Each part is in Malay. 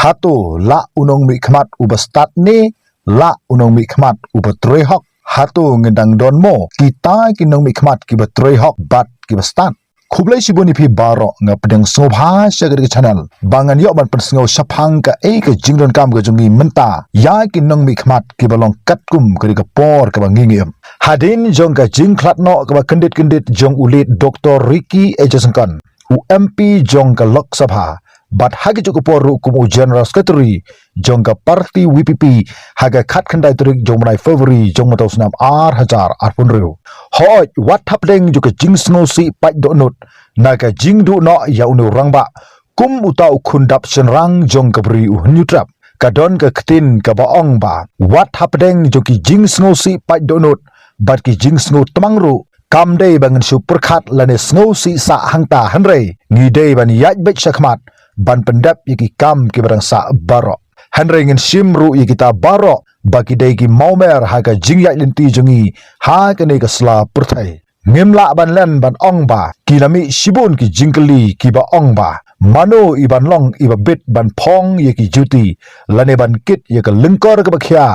hatu la unong mi khmat uba STAD ni la unong mi khmat uba HOK hatu ngedang don mo kita kinong mi khmat ki ba HOK bat ki ba STAD Kublai sibuni pi baro nga pedang snobha shagar ke channel bangan yo ban persngau shapang ka ke jingdon kam ke jungi menta ya kinong mi khmat ki balong katkum ke ka por ka bangingim hadin jong ka jing klatno ka kendit jong ulit Dr. Ricky Ejesengkan UMP jong ka Lok Sabha bat hagi cukup poru kumu general secretary jong ka parti WPP haga khat khandai turik jong manai February jong matau snam R1000 arpun riu hoi wat hapdeng juga jing snow si pat do not naga jing du no ya unu rangba kum utau khundap senrang jong ka bri unyutrap kadon ka ktin ka baong ba wat hapdeng joki jing snow si pat do not bat ki jing snow tamangru kam dei bangan super khat lane snow si sa hangta hanrei ngi dei ban yaj bet sakmat ban pendap yaki kam ki barang sa baro hanrei ngin simru yaki ta baro bagi dei ki maumer haga jingyai linti jungi ha kene ka sla purthai ngimla ban len ban ong ba kilami sibun ki jingkeli ki ba ong ba mano iban long iba bit ban phong yaki juti lane ban kit yaka lengkor ka bakhya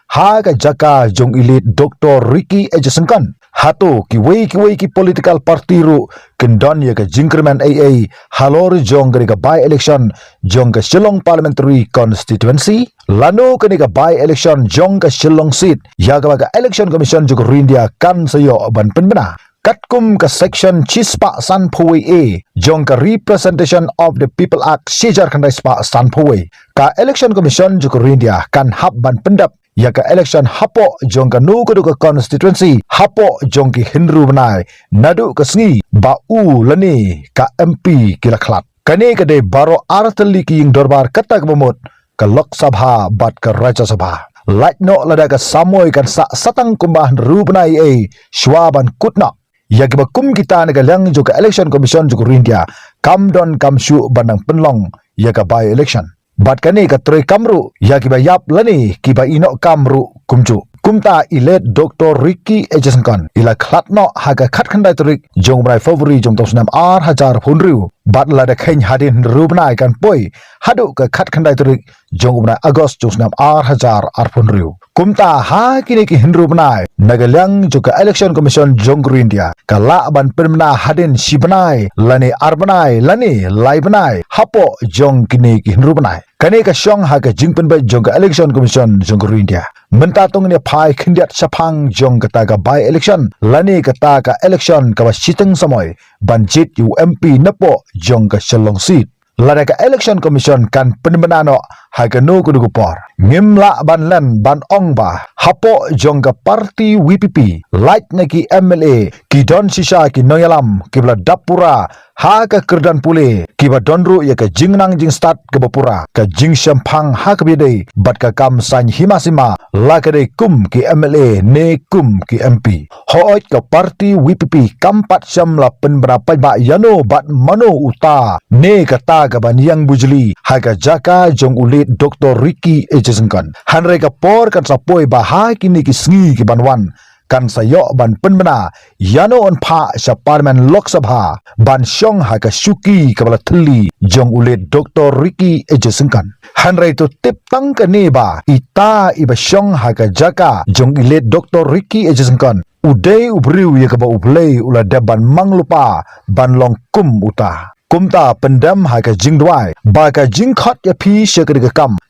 ha ka jaka jong ilit Dr. Ricky Ejesengkan hatu ki wei ki political party ru kendon ya ka jingkremen AA halor jong ka by election jong ka Shillong parliamentary constituency lano ka by election jong ka Shillong seat ya ka election commission jog India kan sayo ban penbena katkum ka section chispa san phoi a jong ka representation of the people act sijar khandai spa san phoi ka election commission jog India kan hab ban pendap ya ka election hapo jong ka nu ka constituency hapo jong ki hinru banai nadu ka sngi ba u lani ka MP kila khlat kane ka de baro artali ki ing dorbar katak bomot ka Lok Sabha bat ka Rajya Sabha lait no lada ka samoy kan sa satang kumbah ru banai e shwaban kutna ya ka kum kita ne ka lang jo ka election commission jo India kam don kam shu banang penlong ya ka by election bat kane ka troy kamru ya kiba yap lani kiba ino kamru kumju kumta ilet Dr. Ricky Ejesengkan ila khatno haga khat khandai turik jong brai February jong tosnam R1000 phunriu bat la da khain hadin rubnai kan poi hadu ka khat khandai turik jong brai August tosnam R1000 arphunriu kumta ha kini ki hinru banai nagalang juga election commission jong India kala ban permna hadin sibnai lani arbanai lani laibanai hapo jong kini ki hinru banai kane ka SHONG haga jingpen bai jong ka election commission jong India menta tong ne phai khindiat sapang jong kata ka by election lani kata ka election ka siteng samoy banjit UMP napo jong ka Shillong seat lada ka election commission kan penbenano haga no kudu por ngimla ban len ban ong ba hapo jong ka parti WPP light naki MLA ki don sisa ki noyalam ki bla dapura ha ka kerdan pule ki ba donru ya ka jingnang jing STAD ke bapura ka jing shampang ha ka bidei bat ka kam san himasima la ka dei kum ki MLA ne kum ki MP hoit ka parti WPP kampat syam la penberapa ba yano bat mano uta ne kata ka banyang bujli ha ka jaka jong ulit Dr. Ricky Ejesengkan hanre ka por kan sapoi baha kini ki sngi ki banwan kan sayo ban penbena yano on pha sa parliament Lok Sabha ban SHONG ha ka SHUKI ka bala THYLLI jong ulit Dr. Ricky Ejesengkan hanre to tip tang ka ne ba ita iba SHONG ha ka jaka jong ulit Dr. Ricky Ejesengkan udai ubriu ya ka ba uplay ula daban manglupa ban long kum uta kumta pendam haga jingdwai baga jingkhat ya pi syakri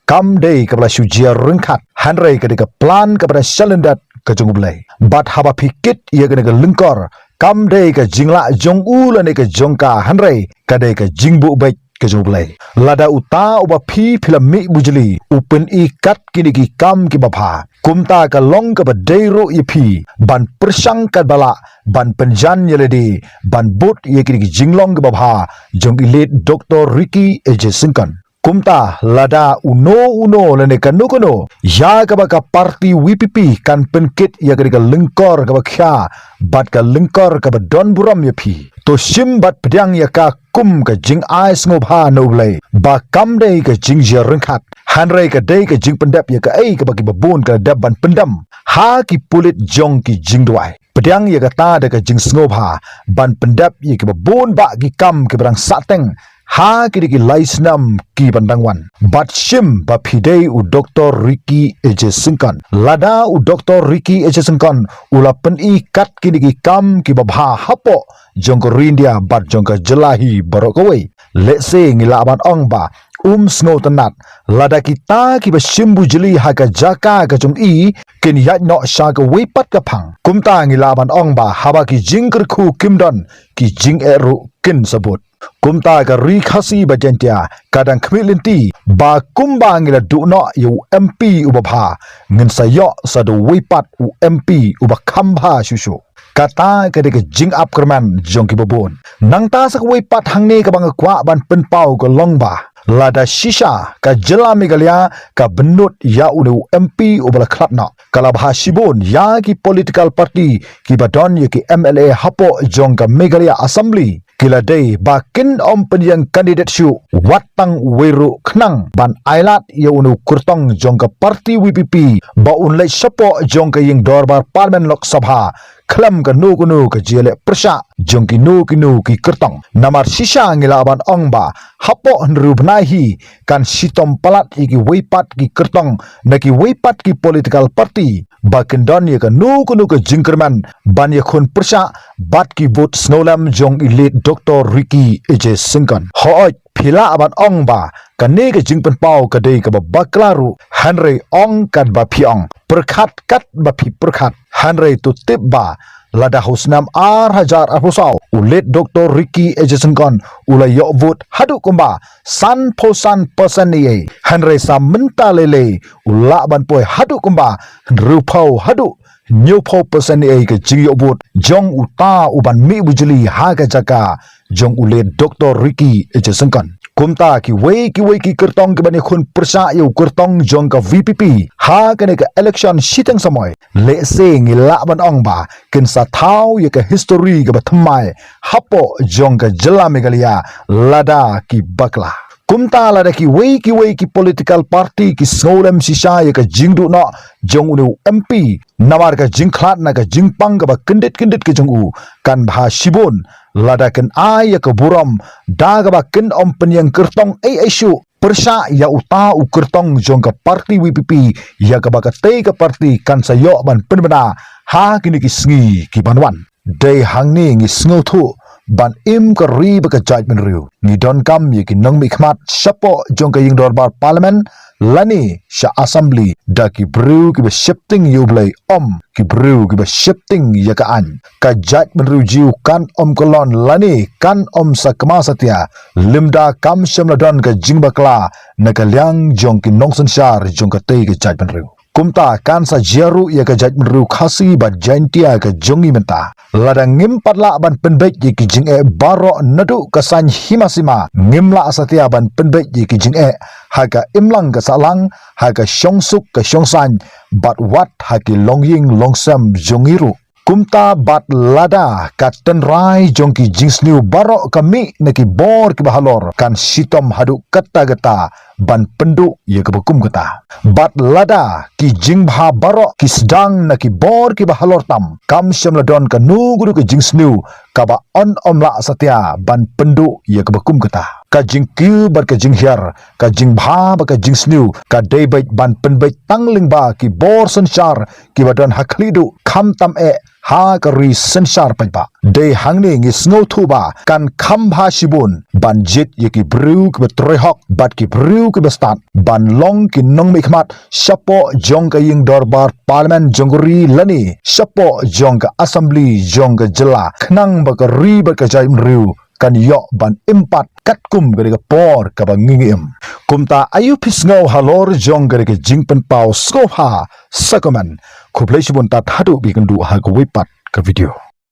kam dei kabla sujia rengkhat hanrei kadika plan kabra shalendat ka jungublai bat haba pikit ya kadika lengkor kam dei ka jingla jong ulane ka jongka hanrei kadai ka jingbu baik ka jungublai lada uta uba pi filami bujli upen ikat kini ki kam ki bapha kumta ka long ka badero ipi ban persang ka bala ban penjan yeledi ban bot ye kini jinglong ke babha jong ilit Dr. Ricky Ejesengkan kumta lada uno lene kanukono ya ka baka parti WPP kan penkit ya ka lengkor ka bakya bat ka lengkor ka don buram yapi to sim bat pedang ya ka kum ka jing ais ngobha noblai ba kam dei ka jing jer rengkhat hanrei ka dei ka jing pendap ya ka ai ka bagi babun ka daban pendam ha ki pulit jong ki jing dwai pedang ya ka ta da ka jing ngobha ban pendap ya ka babun ba ki kam ke berang sateng ha kini ki laisnam ki bandangwan bat shim ba phidei u Dr. Ricky Eje Singkan lada u Dr. Ricky Eje Singkan ula pen i kat kini ki kam ki babha hapo jongko rindia bat jongko jelahi barokawai letse ngila aban ong ba snow tenat lada kita ki ba shimbu jeli ha ka jaka ka jong i kin yat no sha ka weipat ka phang kumta ngila aban ong ba haba ki jingker khu kimdon ki jing eru kin sabut kumta ka ri khasi ba jentia kadang khmilinti ba kumba ngila du no yu MP ubabha ngin sayo sa do weipat u MP uba khamba shushu kata kadek jing up kerman jong ki babon nang ta sak weipat hangni ka bang kwa ban penpau ko longba lada shisha ka jela megalia ka benut ya unu MP ubala klatna kala bhashibon ya ki political party ki badon ya ki MLA hapo jong ka megalia assembly kila day bakin penyang kandidat syu watang weru khnang ban ailat ya unu kurtong jong ka party WPP ba unlai sapo jong ka ying dorbar parliament lok sabha klam ka nu ka jele persha jong ki nu ki kertong namar shisha ngila ban ong ba hapo nrubnahi kan sitom palat iki weipat ki kertong na ki weipat ki political party ba kendon ye ka nu ka jingkerman ban ye khun persha bat ki vote snowlam jong elite Dr. Ricky Eje Singkan hooj phila aban ong ba kane ka jingpen pau ka dei ka baklaru hanrei ong kan ba phiong perkhat kat ba phi perkhat hanrei tu tip ba lada husnam hajar arhusau ulet Dr. Ricky Eje Singkan ulai yo vote hadu kumba san posan person ye hanrei sa menta lele ula ban poi hadu kumba rupau hadu new po person ye ka jing yo vote jong uta uban mi bujuli ha ka jaka jong ulet Dr. Ricky Eje Singkan kumta ki wei ki kertong ke bani khun persa yu kertong jong ka VPP ha kene ka election sitang samoy le se ngila ban ong ba kin sa thau ye ka history ka bathmai hapo jong ka jela megalia lada ki bakla kumta lada ki wei ki political party ki snolem sisa ye ka jingdu no jong unu MP namar ka jingkhlat na ka jingpang ka ba kendit ke jong u kan bha shibon lada kan ay ka buram daga ba kin penyang kertong shu persya ya uta u kertong jong ka party WPP ya ka ba ka te ka party kan sayo ban penbena ha kini ki sngi ki banwan dei hangni ngi sngo thu ban im ka ri ba ka judgment riu ni don kam ye ki nong mi khmat sapo jong ka ying dorbar parliament lani sha assembly da ki bru ki ba shifting yublai ki bru ki ba shifting ya ka an ka judgment riu jiu kan kolon lani kan sa kama satya limda kam shamla don ka jing bakla na ka lyang jong ki nong san shar jong ka te ka judgment riu kumta kan sa jeru ya ka judgment riu khasi ba jantia ka jongi menta ladang ngim patla ban penbek ye ki jing baro nadu kasan himasima ngimla asatya ban penbek ye ki jing haga imlang ka salang haga shongsuk ka shongsan bat wat haki longying longsam jongiru kumta bat lada ka tenrai jongki jingsniu baro kami neki bor ki bahalor kan sitom hadu kata gata ban pendu ye ke bekum gata bat lada ki jingbha baro ki sedang neki bor ki bahalor tam kam syamladon ka nuguru ke jingsniu ka ba on omla satya ban pendu ye ke bekum gata ka jingkiu bat ka jinghiar ka jingbha ba ka jingsniu ka debait ban penbait tangling ba ki bor sensyar ki badon haklidu kham tam ha ka ri sensyar pa de hangni ngi snow thuba kan khambha shibun ban jit ye ki bru ki betroi hok bat ki bru ki bestat ban long ki nong mi khmat sapo jong ka ying dorbar parliament jongri lani sapo jong ka assembly jong ka jela khnang ba ka ri ba ka jai mriu kan yo ban impat katkum gari ka por ka bangingim kumta ayu pisngau halor jong gari ka jingpen pau skopha sakoman khublai shibun ta thadu bi kan du ha ka wipat ka video